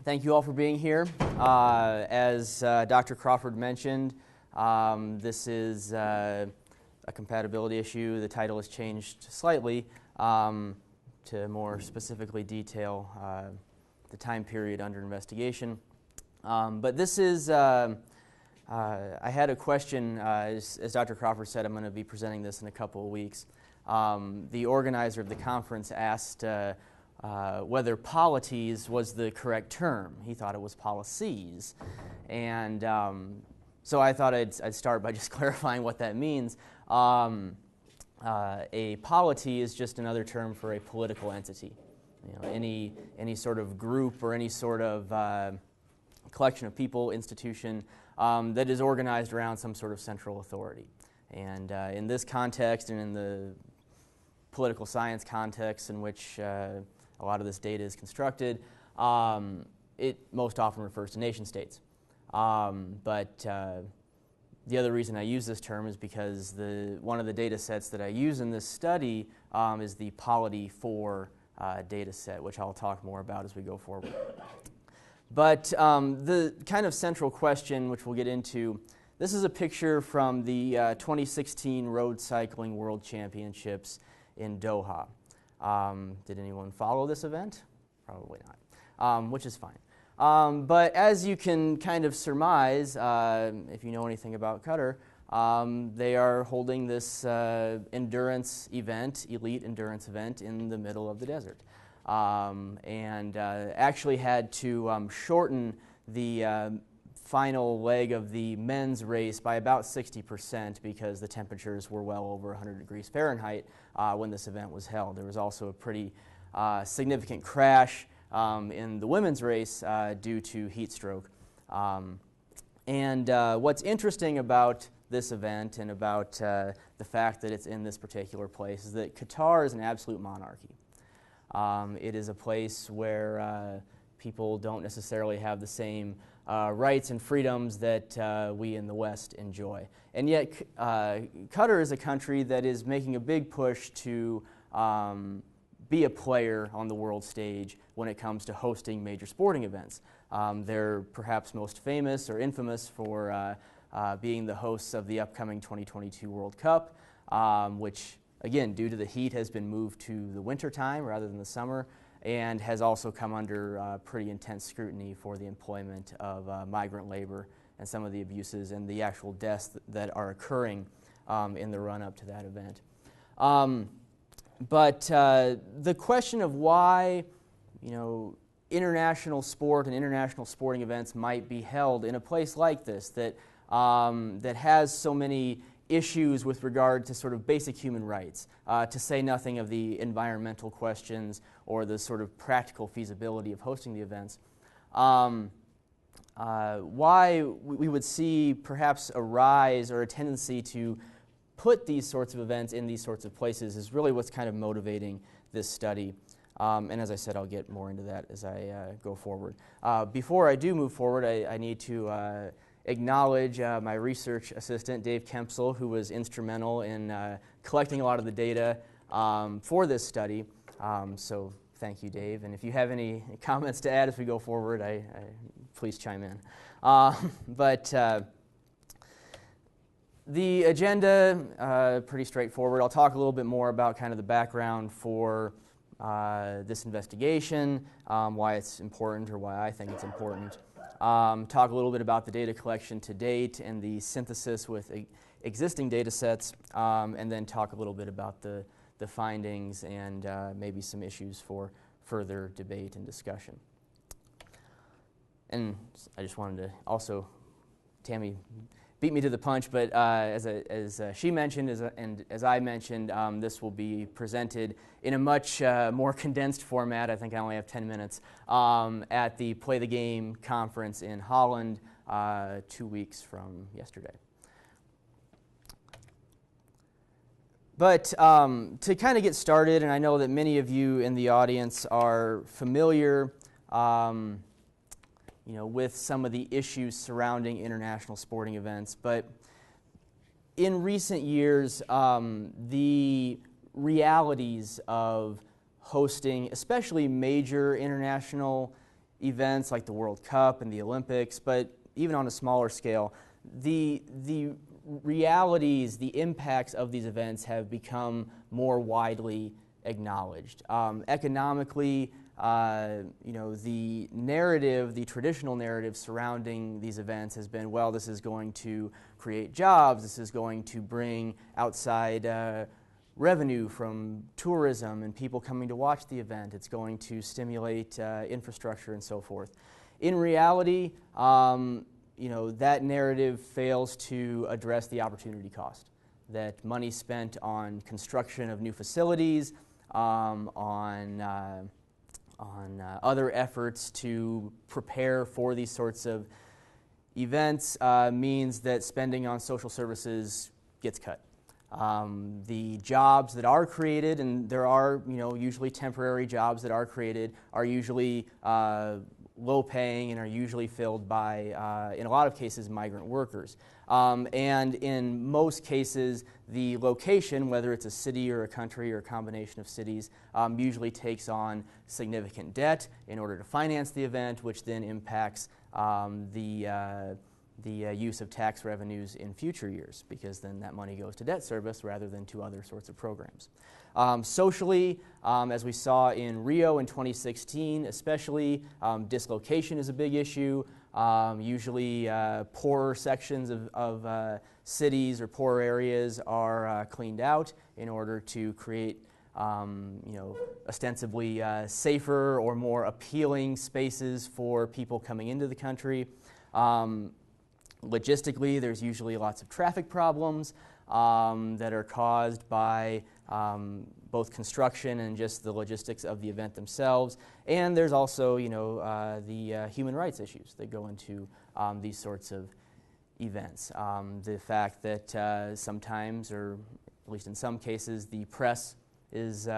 Thank you all for being here. As Dr. Crawford mentioned, this is a compatibility issue. The title has changed slightly to more specifically detail the time period under investigation. But this is, I had a question, as Dr. Crawford said, I'm going to be presenting this in a couple of weeks. The organizer of the conference asked whether polities was the correct term. He thought it was policies. And so I thought I'd start by just clarifying what that means. A polity is just another term for a political entity. You know, any sort of group or any sort of collection of people, institution that is organized around some sort of central authority. And in this context and in the political science context in which a lot of this data is constructed, it most often refers to nation states. But the other reason I use this term is because one of the data sets that I use in this study is the Polity 4 data set, which I'll talk more about as we go forward. But the kind of central question, which we'll get into, this is a picture from the 2016 Road Cycling World Championships in Doha. Did anyone follow this event? Probably not, which is fine. But as you can kind of surmise, if you know anything about Qatar, they are holding this endurance event, elite endurance event, in the middle of the desert. And actually had to shorten the final leg of the men's race by about 60% because the temperatures were well over 100 degrees Fahrenheit when this event was held. There was also a pretty significant crash in the women's race due to heat stroke. And what's interesting about this event and about the fact that it's in this particular place is that Qatar is an absolute monarchy. It is a place where people don't necessarily have the same rights and freedoms that we in the West enjoy. And yet Qatar is a country that is making a big push to be a player on the world stage when it comes to hosting major sporting events. They're perhaps most famous or infamous for being the hosts of the upcoming 2022 World Cup, which, again, due to the heat, has been moved to the winter time rather than the summer, and has also come under pretty intense scrutiny for the employment of migrant labor and some of the abuses and the actual deaths that are occurring in the run-up to that event. But the question of why, international sport and international sporting events might be held in a place like this that has so many issues with regard to sort of basic human rights, to say nothing of the environmental questions or the sort of practical feasibility of hosting the events. Why we would see perhaps a rise or a tendency to put these sorts of events in these sorts of places is really what's kind of motivating this study. And as I said, I'll get more into that as I go forward. Before I do move forward, I need to acknowledge my research assistant, Dave Kempsel, who was instrumental in collecting a lot of the data for this study. So thank you, Dave. And if you have any comments to add as we go forward, please chime in. But the agenda, pretty straightforward. I'll talk a little bit more about kind of the background for this investigation, why it's important or why I think it's important. Talk a little bit about the data collection to date and the synthesis with existing data sets, and then talk a little bit about the findings and maybe some issues for further debate and discussion. And I just wanted to also, Tammy beat me to the punch, but as she mentioned and as I mentioned, this will be presented in a much more condensed format. I think I only have 10 minutes at the Play the Game conference in Holland 2 weeks from yesterday. But to kind of get started, and I know that many of you in the audience are familiar with some of the issues surrounding international sporting events, but in recent years, the realities of hosting, especially major international events like the World Cup and the Olympics, but even on a smaller scale, the realities, the impacts of these events have become more widely acknowledged. Economically, the narrative, the traditional narrative surrounding these events has been, well, this is going to create jobs, this is going to bring outside revenue from tourism and people coming to watch the event, it's going to stimulate infrastructure and so forth. In reality, that narrative fails to address the opportunity cost, that money spent on construction of new facilities, on other efforts to prepare for these sorts of events means that spending on social services gets cut. The jobs that are created, and there are usually temporary jobs that are created, are usually low paying and are usually filled by, in a lot of cases, migrant workers. And in most cases, the location, whether it's a city or a country or a combination of cities, usually takes on significant debt in order to finance the event, which then impacts the use of tax revenues in future years, because then that money goes to debt service rather than to other sorts of programs. Socially, as we saw in Rio in 2016, especially, dislocation is a big issue. Usually poorer sections of cities or poorer areas are cleaned out in order to create ostensibly safer or more appealing spaces for people coming into the country. Logistically, there's usually lots of traffic problems that are caused by both construction and just the logistics of the event themselves. And there's also, the human rights issues that go into these sorts of events. The fact that sometimes, or at least in some cases, the press is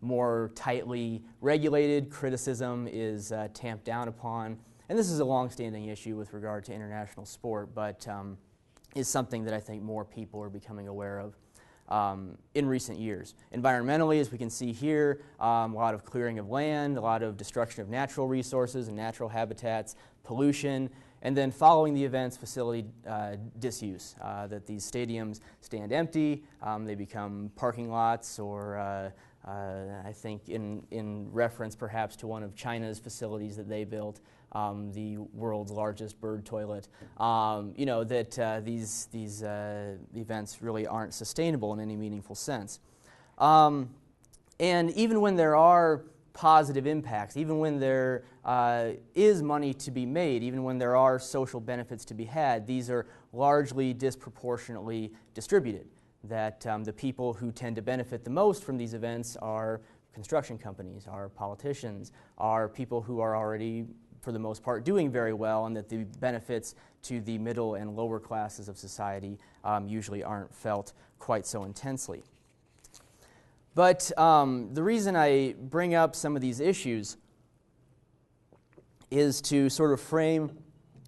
more tightly regulated, criticism is tamped down upon. And this is a long-standing issue with regard to international sport, but is something that I think more people are becoming aware of in recent years. Environmentally, as we can see here, a lot of clearing of land, a lot of destruction of natural resources and natural habitats, pollution, and then following the events, facility disuse, that these stadiums stand empty, they become parking lots, or I think in reference perhaps to one of China's facilities that they built, the world's largest bird toilet, that these events really aren't sustainable in any meaningful sense. And even when there are positive impacts, even when there is money to be made, even when there are social benefits to be had, these are largely disproportionately distributed. That the people who tend to benefit the most from these events are construction companies, are politicians, are people who are already, for the most part, doing very well, and that the benefits to the middle and lower classes of society usually aren't felt quite so intensely. But the reason I bring up some of these issues is to sort of frame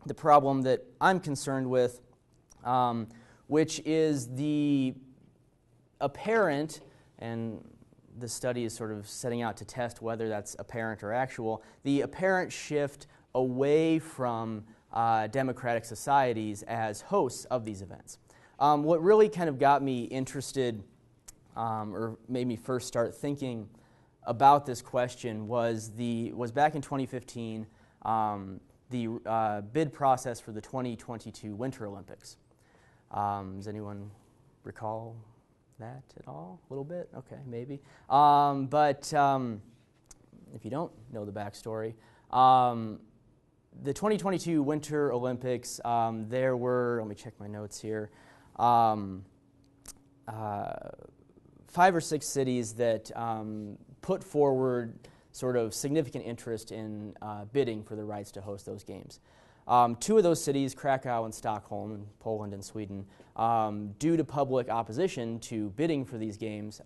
the problem that I'm concerned with, which is the apparent, and the study is sort of setting out to test whether that's apparent or actual, the apparent shift away from democratic societies as hosts of these events. What really kind of got me interested, or made me first start thinking about this question was back in 2015, the bid process for the 2022 Winter Olympics. Does anyone recall that at all? A little bit? Okay, maybe. But if you don't know the backstory, the 2022 Winter Olympics, there were, let me check my notes here, 5 or 6 cities that put forward sort of significant interest in bidding for the rights to host those games. 2 of those cities, Krakow and Stockholm, in Poland and Sweden, due to public opposition to bidding for these games,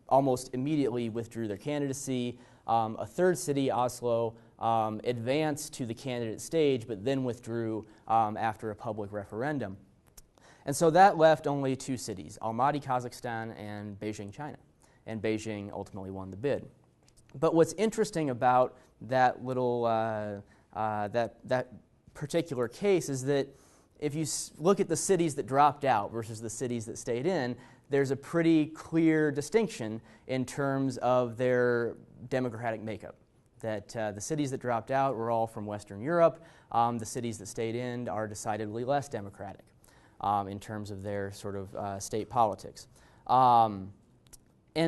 almost immediately withdrew their candidacy. A third city, Oslo, advanced to the candidate stage, but then withdrew after a public referendum. And so that left only 2 cities, Almaty, Kazakhstan, and Beijing, China. And Beijing ultimately won the bid. But what's interesting about that little that particular case is that if you look at the cities that dropped out versus the cities that stayed in, there's a pretty clear distinction in terms of their democratic makeup. That the cities that dropped out were all from Western Europe. The cities that stayed in are decidedly less democratic in terms of their sort of state politics. And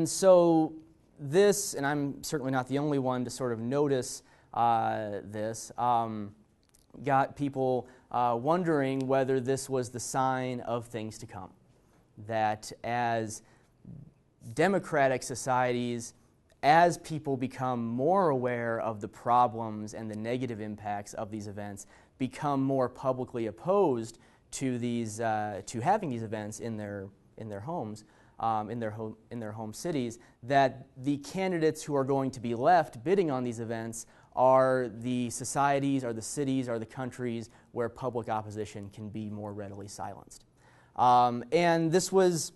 so this, and I'm certainly not the only one to sort of notice this, got people wondering whether this was the sign of things to come. That as democratic societies, as people become more aware of the problems and the negative impacts of these events, become more publicly opposed to these, to having these events in their homes, in their home cities, that the candidates who are going to be left bidding on these events are the societies, are the cities, are the countries where public opposition can be more readily silenced. And this was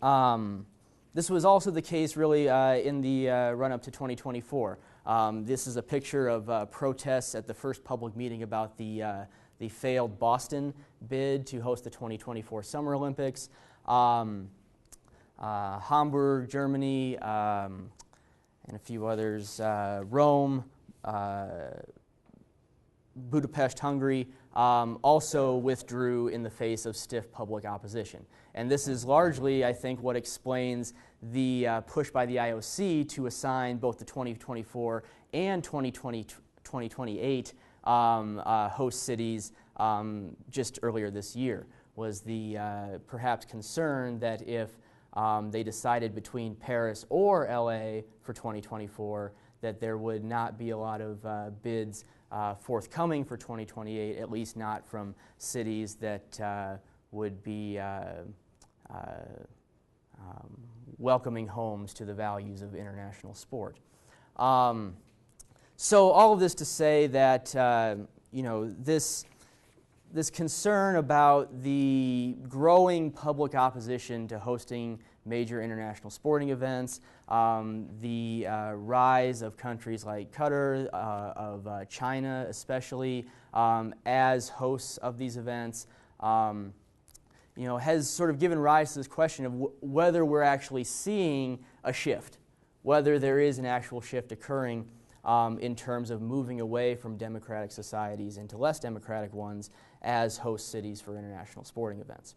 also the case really in the run-up to 2024. This is a picture of protests at the first public meeting about the failed Boston bid to host the 2024 Summer Olympics. Hamburg, Germany, and a few others, Rome, Budapest, Hungary, also withdrew in the face of stiff public opposition. And this is largely, I think, what explains the push by the IOC to assign both the 2024 and 2028 host cities just earlier this year, was the perhaps concern that if they decided between Paris or LA for 2024, that there would not be a lot of bids forthcoming for 2028, at least not from cities that would be welcoming homes to the values of international sport. So all of this to say that this concern about the growing public opposition to hosting major international sporting events, the rise of countries like Qatar, of China especially, as hosts of these events, has sort of given rise to this question of whether we're actually seeing a shift, whether there is an actual shift occurring in terms of moving away from democratic societies into less democratic ones as host cities for international sporting events.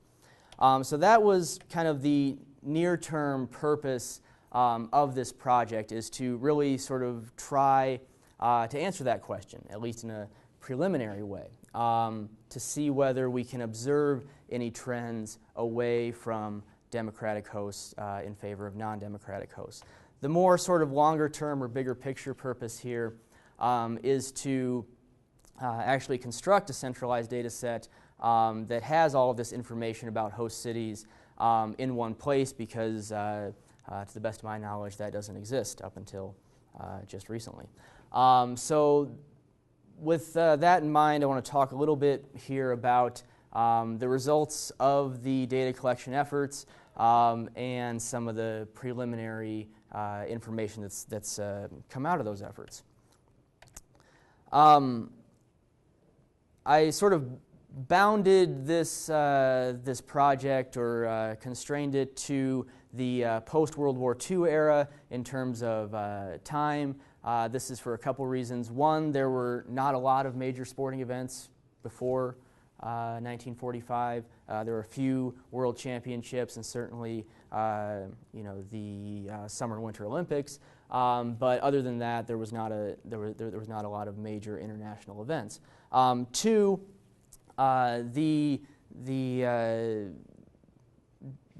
So that was kind of the near-term purpose of this project, is to really sort of try to answer that question, at least in a preliminary way, to see whether we can observe any trends away from democratic hosts in favor of non-democratic hosts. The more sort of longer-term or bigger picture purpose here is to actually construct a centralized data set that has all of this information about host cities in one place, because to the best of my knowledge that doesn't exist up until just recently. So with that in mind, I want to talk a little bit here about the results of the data collection efforts and some of the preliminary information that's come out of those efforts. I sort of bounded this project, or constrained it to the post-World War II era in terms of time. This is for a couple reasons. One, there were not a lot of major sporting events before 1945. There were a few world championships and certainly the Summer and Winter Olympics. But other than that, there was not a lot of major international events. Two, the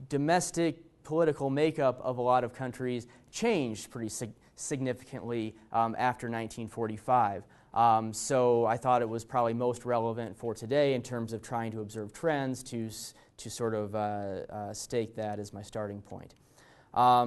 domestic political makeup of a lot of countries changed pretty significantly after 1945. So I thought it was probably most relevant for today in terms of trying to observe trends to sort of stake that as my starting point.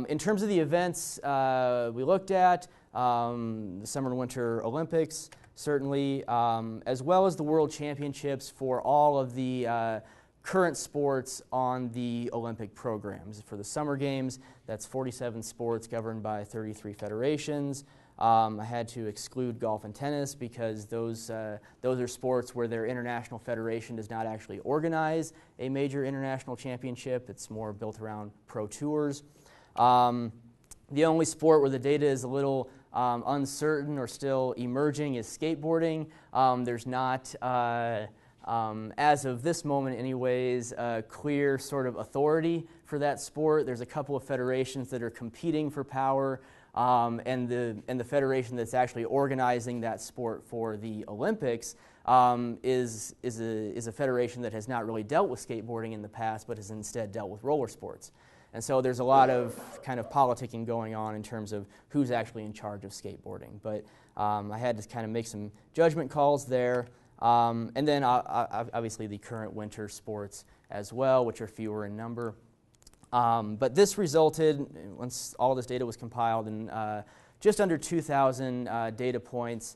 In terms of the events we looked at, the Summer and Winter Olympics, certainly, as well as the World Championships for all of the current sports on the Olympic programs. For the Summer Games, that's 47 sports governed by 33 federations. I had to exclude golf and tennis because those are sports where their international federation does not actually organize a major international championship. It's more built around pro tours. The only sport where the data is a little uncertain or still emerging is skateboarding. There's not, as of this moment anyways, a clear sort of authority for that sport. There's a couple of federations that are competing for power, and the federation that's actually organizing that sport for the Olympics is a federation that has not really dealt with skateboarding in the past, but has instead dealt with roller sports. And so there's a lot of kind of politicking going on in terms of who's actually in charge of skateboarding. But I had to kind of make some judgment calls there. And then obviously the current winter sports as well, which are fewer in number. But this resulted, once all this data was compiled, in just under 2,000 data points,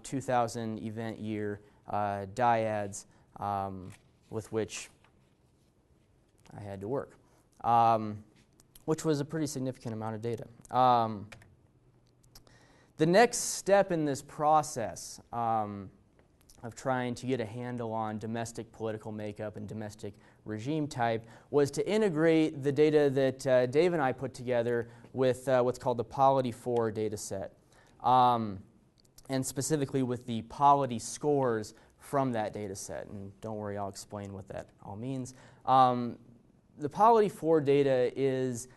2,000 event year dyads with which I had to work. Which was a pretty significant amount of data. The next step in this process of trying to get a handle on domestic political makeup and domestic regime type was to integrate the data that Dave and I put together with what's called the Polity 4 data set, and specifically with the Polity scores from that data set. And don't worry, I'll explain what that all means. The Polity 4 data is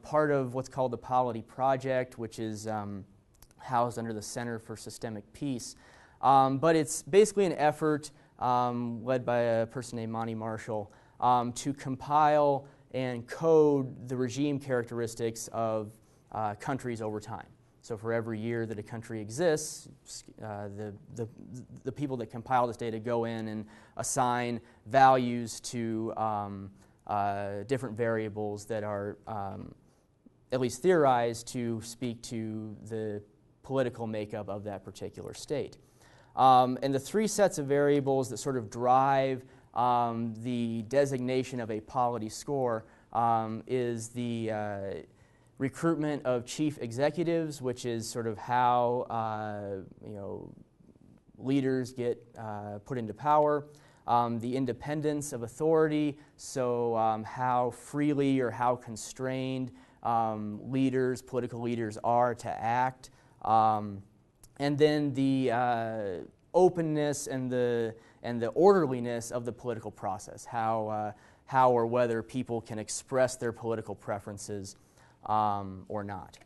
part of what's called the Polity Project, which is housed under the Center for Systemic Peace. But it's basically an effort led by a person named Monty Marshall to compile and code the regime characteristics of countries over time. So for every year that a country exists, the people that compile this data go in and assign values to different variables that are at least theorized to speak to the political makeup of that particular state. And the three sets of variables that sort of drive the designation of a polity score is the recruitment of chief executives, which is sort of how leaders get put into power. The independence of authority, so how freely or how constrained political leaders are to act. And then the openness and the orderliness of the political process, how or whether people can express their political preferences or not.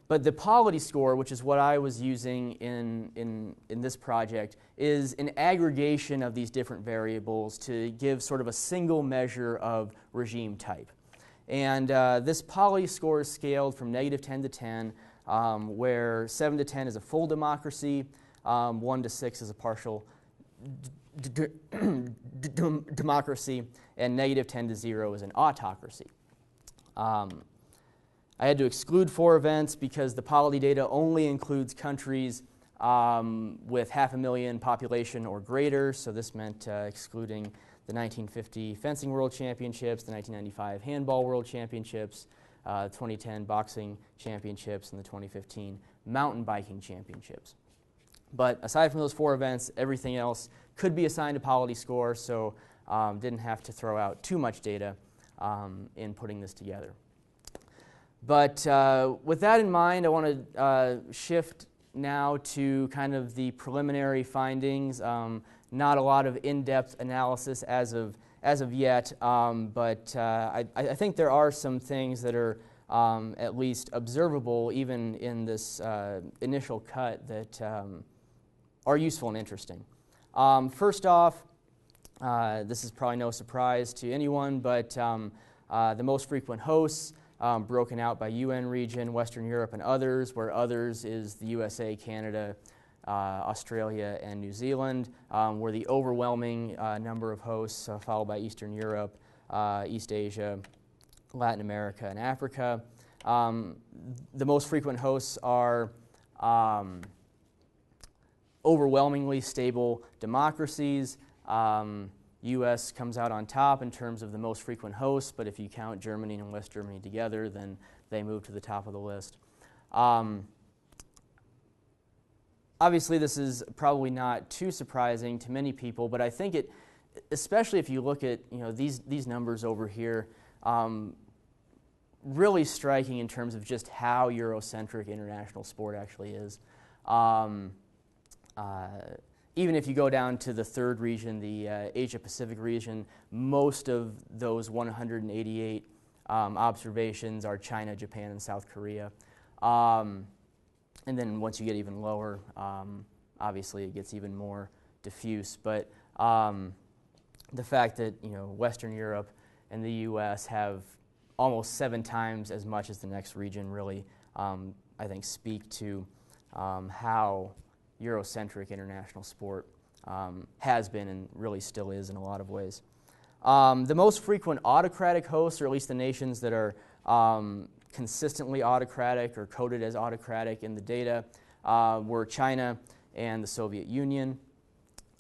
But the polity score, which is what I was using in this project, is an aggregation of these different variables to give sort of a single measure of regime type. And this polity score is scaled from -10 to 10, where 7 to 10 is a full democracy, 1 to 6 is a partial democracy, and -10 to 0 is an autocracy. I had to exclude 4 events because the polity data only includes countries with 500,000 population or greater, so this meant excluding the 1950 Fencing World Championships, the 1995 Handball World Championships, 2010 Boxing Championships, and the 2015 Mountain Biking Championships. But aside from those 4 events, everything else could be assigned a polity score, so didn't have to throw out too much data in putting this together. But with that in mind, I want to shift now to kind of the preliminary findings. Not a lot of in-depth analysis as of yet, but I think there are some things that are at least observable even in this initial cut that are useful and interesting. First off, this is probably no surprise to anyone, but the most frequent hosts broken out by UN region, Western Europe, and others, where others is the USA, Canada, Australia, and New Zealand, were the overwhelming number of hosts, followed by Eastern Europe, East Asia, Latin America, and Africa. The most frequent hosts are overwhelmingly stable democracies, U.S. comes out on top in terms of the most frequent hosts, but if you count Germany and West Germany together, then they move to the top of the list. Obviously, this is probably not too surprising to many people, but I think it, especially if you look at these numbers over here, really striking in terms of just how Eurocentric international sport actually is. Even if you go down to the third region, the Asia-Pacific region, most of those 188 observations are China, Japan, and South Korea. And then once you get even lower, obviously it gets even more diffuse. But the fact that Western Europe and the U.S. have almost 7 times as much as the next region really, I think, speak to how Eurocentric international sport has been and really still is in a lot of ways. The most frequent autocratic hosts, or at least the nations that are consistently autocratic or coded as autocratic in the data, were China and the Soviet Union.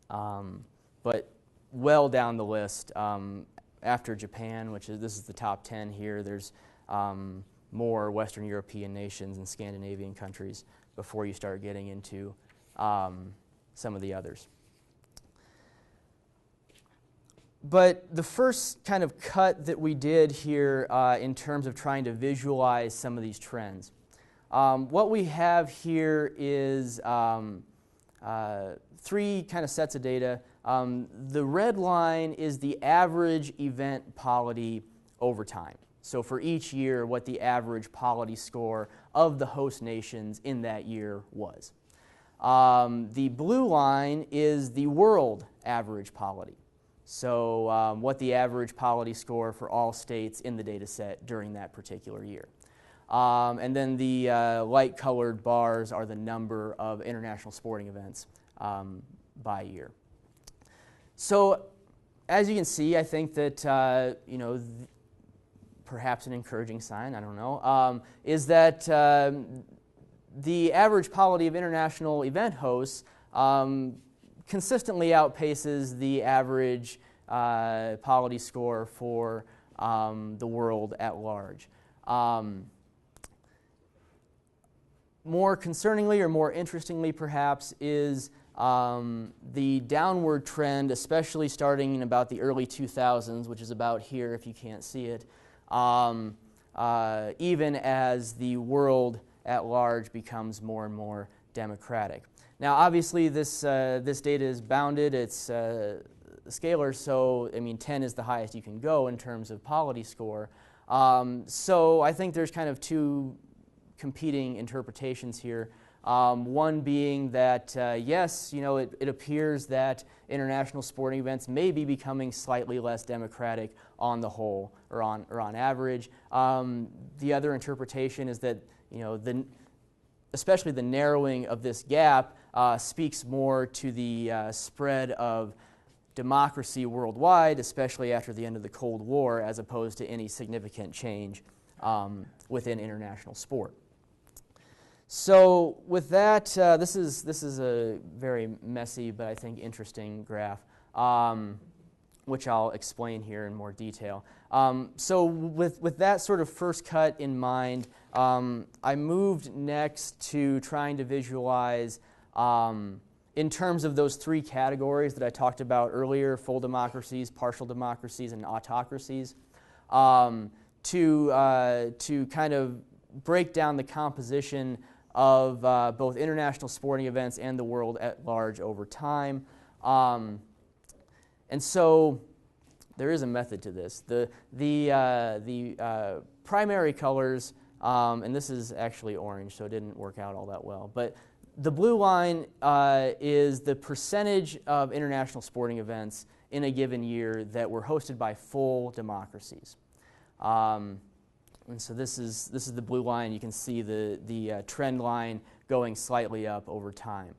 But well down the list, after Japan, this is the top 10 here, there's more Western European nations and Scandinavian countries before you start getting into some of the others. But the first kind of cut that we did here in terms of trying to visualize some of these trends, what we have here is 3 kind of sets of data. The red line is the average event polity over time. So for each year, what the average polity score of the host nations in that year was. The blue line is the world average polity. So what the average polity score for all states in the data set during that particular year. And then the light-colored bars are the number of international sporting events by year. So as you can see, I think that, perhaps an encouraging sign, I don't know, is that the average polity of international event hosts consistently outpaces the average polity score for the world at large. More concerningly, or more interestingly perhaps, is the downward trend, especially starting in about the early 2000s, which is about here if you can't see it, even as the world at large becomes more and more democratic. Now, obviously, this data is bounded. It's scalar, so 10 is the highest you can go in terms of polity score. So I think there's kind of 2 competing interpretations here. One being that yes, it appears that international sporting events may be becoming slightly less democratic on the whole, or on average. The other interpretation is that especially the narrowing of this gap speaks more to the spread of democracy worldwide, especially after the end of the Cold War, as opposed to any significant change within international sport. So with that, this is a very messy but I think interesting graph, which I'll explain here in more detail. So with that sort of first cut in mind, I moved next to trying to visualize, in terms of those 3 categories that I talked about earlier, full democracies, partial democracies, and autocracies, to kind of break down the composition of both international sporting events and the world at large over time. And so there is a method to this. The primary colors, and this is actually orange, so it didn't work out all that well, but the blue line is the percentage of international sporting events in a given year that were hosted by full democracies. And so this is the blue line. You can see the trend line going slightly up over time.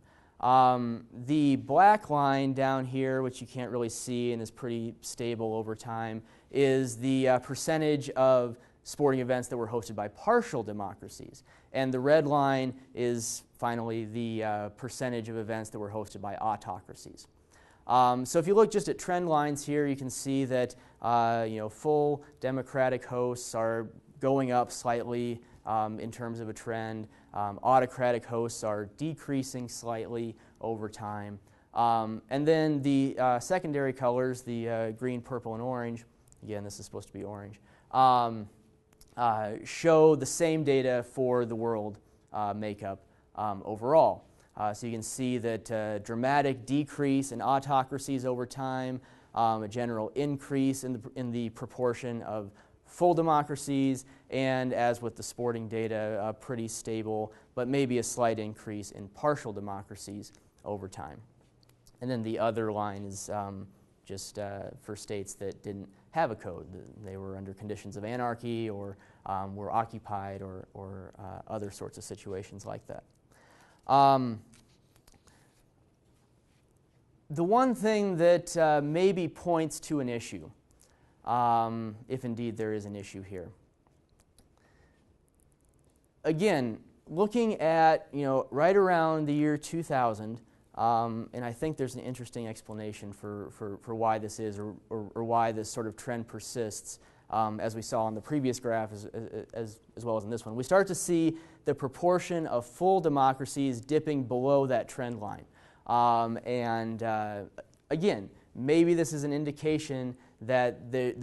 The black line down here, which you can't really see and is pretty stable over time, is the percentage of sporting events that were hosted by partial democracies. And the red line is finally the percentage of events that were hosted by autocracies. So if you look just at trend lines here, you can see that full democratic hosts are going up slightly in terms of a trend. Autocratic hosts are decreasing slightly over time. And then the secondary colors, the green, purple, and orange, again, this is supposed to be orange, show the same data for the world makeup overall. So you can see that dramatic decrease in autocracies over time, a general increase in the proportion of full democracies, and as with the sporting data, pretty stable, but maybe a slight increase in partial democracies over time. And then the other line is just for states that didn't have a code. They were under conditions of anarchy or were occupied or other sorts of situations like that. The one thing that maybe points to an issue, if indeed there is an issue here. Again, looking at right around the year 2000, and I think there's an interesting explanation for why this is or why this sort of trend persists, as we saw in the previous graph as well as in this one. We start to see the proportion of full democracies dipping below that trend line. Again, maybe this is an indication that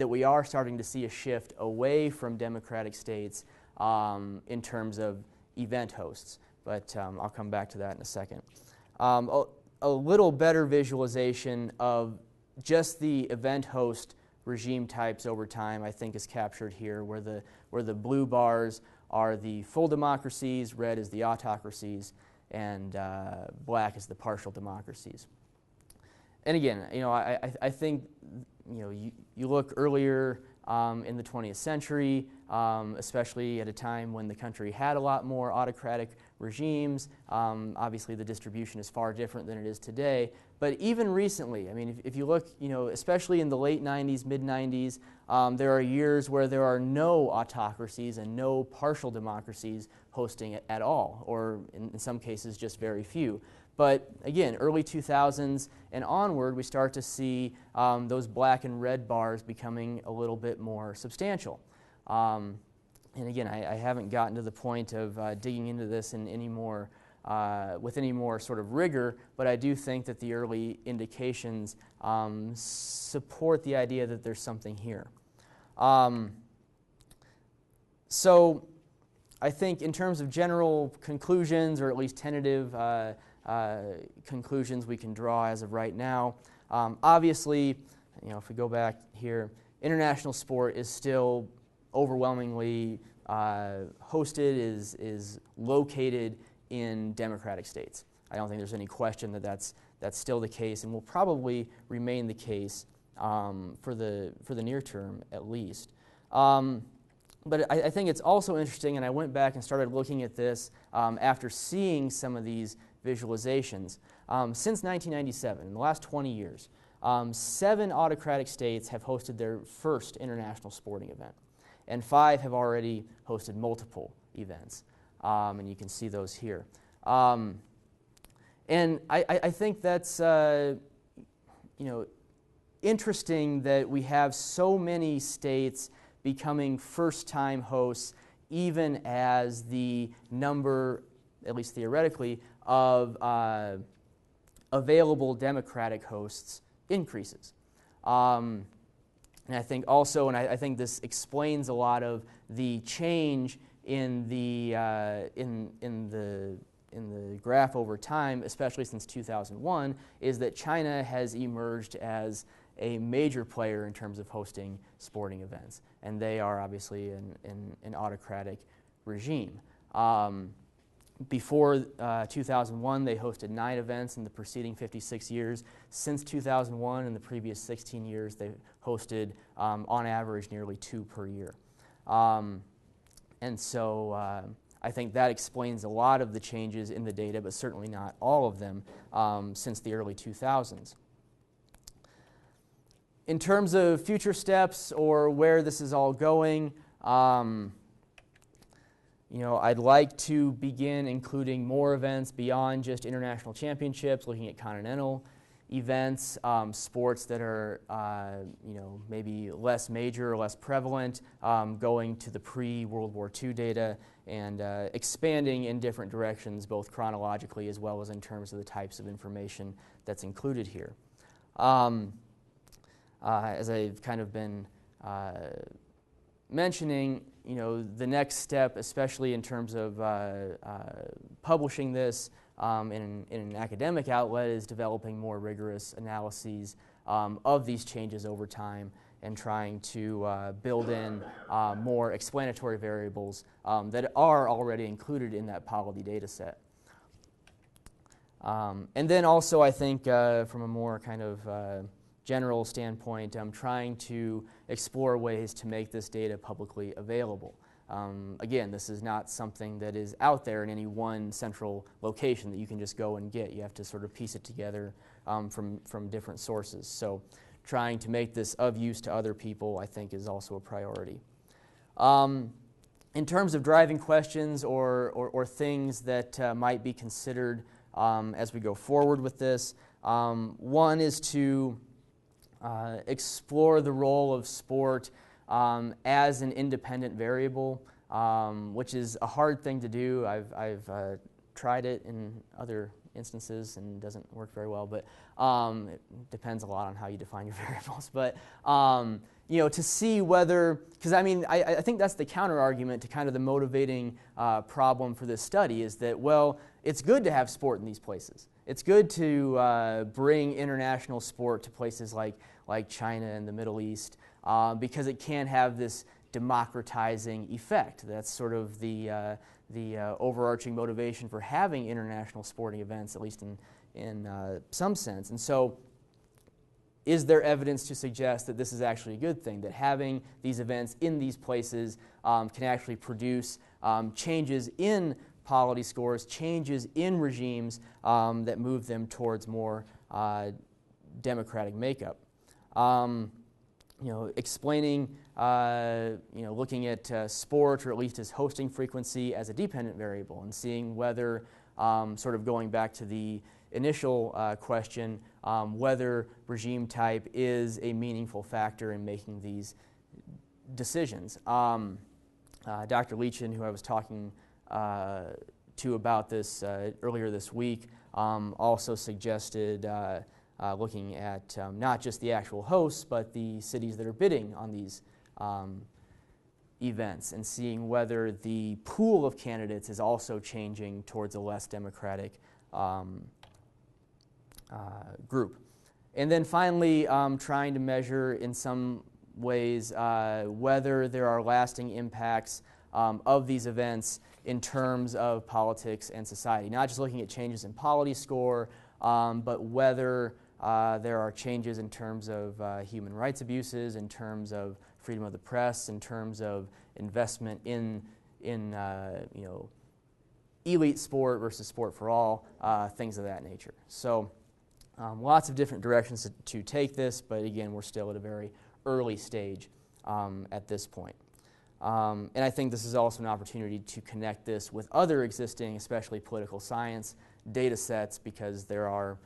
we are starting to see a shift away from democratic states in terms of event hosts. But I'll come back to that in a second. A little better visualization of just the event host regime types over time, I think, is captured here, where the blue bars are the full democracies, red is the autocracies, and black is the partial democracies. And again, I think you look earlier in the 20th century, especially at a time when the country had a lot more autocratic regimes. Obviously, the distribution is far different than it is today. But even recently, I mean, if you look, especially in the late 90s, mid-90s, there are years where there are no autocracies and no partial democracies hosting it at all, or in some cases, just very few. But again, early 2000s and onward, we start to see those black and red bars becoming a little bit more substantial. And again, I haven't gotten to the point of digging into this in any more, with any more sort of rigor, but I do think that the early indications support the idea that there's something here. So I think in terms of general conclusions, or at least tentative conclusions we can draw as of right now, obviously, if we go back here, international sport is still overwhelmingly hosted, is located in democratic states. I don't think there's any question that that's still the case, and will probably remain the case for the near term at least. But I think it's also interesting, and I went back and started looking at this after seeing some of these visualizations. Since 1997, in the last 20 years, 7 autocratic states have hosted their first international sporting event, and 5 have already hosted multiple events, and you can see those here. And I think that's interesting that we have so many states becoming first-time hosts, even as the number, at least theoretically, of available democratic hosts increases. And I think also, and I think this explains a lot of the change in the graph over time, especially since 2001, is that China has emerged as a major player in terms of hosting sporting events, and they are obviously an autocratic regime. Before 2001, they hosted 9 events in the preceding 56 years. Since 2001, in the previous 16 years, they've hosted, on average, nearly 2 per year. And so I think that explains a lot of the changes in the data, but certainly not all of them, since the early 2000s. In terms of future steps or where this is all going, I'd like to begin including more events beyond just international championships, looking at continental events, sports that are you know, maybe less major or less prevalent, going to the pre-World War II data, and expanding in different directions, both chronologically as well as in terms of the types of information that's included here. As I've kind of been mentioning, you know, the next step, especially in terms of publishing this in an academic outlet, is developing more rigorous analyses of these changes over time and trying to build in more explanatory variables that are already included in that polity data set. And then also, I think, from a more kind of general standpoint, I'm trying to explore ways to make this data publicly available. Again, this is not something that is out there in any one central location that you can just go and get. You have to sort of piece it together from different sources. So trying to make this of use to other people, I think, is also a priority. In terms of driving questions or things that might be considered as we go forward with this, one is to explore the role of sport as an independent variable, which is a hard thing to do. I've tried it in other instances and it doesn't work very well, but it depends a lot on how you define your variables. But you know, to see whether, because I mean, I think that's the counter argument to kind of the motivating problem for this study, is that, well, it's good to have sport in these places. It's good to bring international sport to places like China and the Middle East, because it can have this democratizing effect. That's sort of the overarching motivation for having international sporting events, at least in some sense. And so, is there evidence to suggest that this is actually a good thing, that having these events in these places can actually produce changes in polity scores, changes in regimes that move them towards more democratic makeup? You know, explaining, you know, looking at sport, or at least as hosting frequency, as a dependent variable, and seeing whether, sort of going back to the initial question, whether regime type is a meaningful factor in making these decisions. Dr. Leachin, who I was talking to about this earlier this week, also suggested looking at not just the actual hosts, but the cities that are bidding on these events, and seeing whether the pool of candidates is also changing towards a less democratic group. And then finally, trying to measure in some ways whether there are lasting impacts of these events in terms of politics and society. Not just looking at changes in polity score, but whether there are changes in terms of human rights abuses, in terms of freedom of the press, in terms of investment in you know, elite sport versus sport for all, things of that nature. So lots of different directions to take this, but again, we're still at a very early stage at this point. And I think this is also an opportunity to connect this with other existing, especially political science, data sets, because there are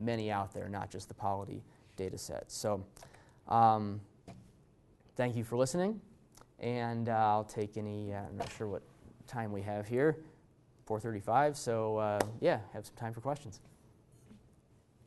many out there, not just the polity data set. So thank you for listening, and I'll take any, I'm not sure what time we have here, 4:35, so yeah, have some time for questions.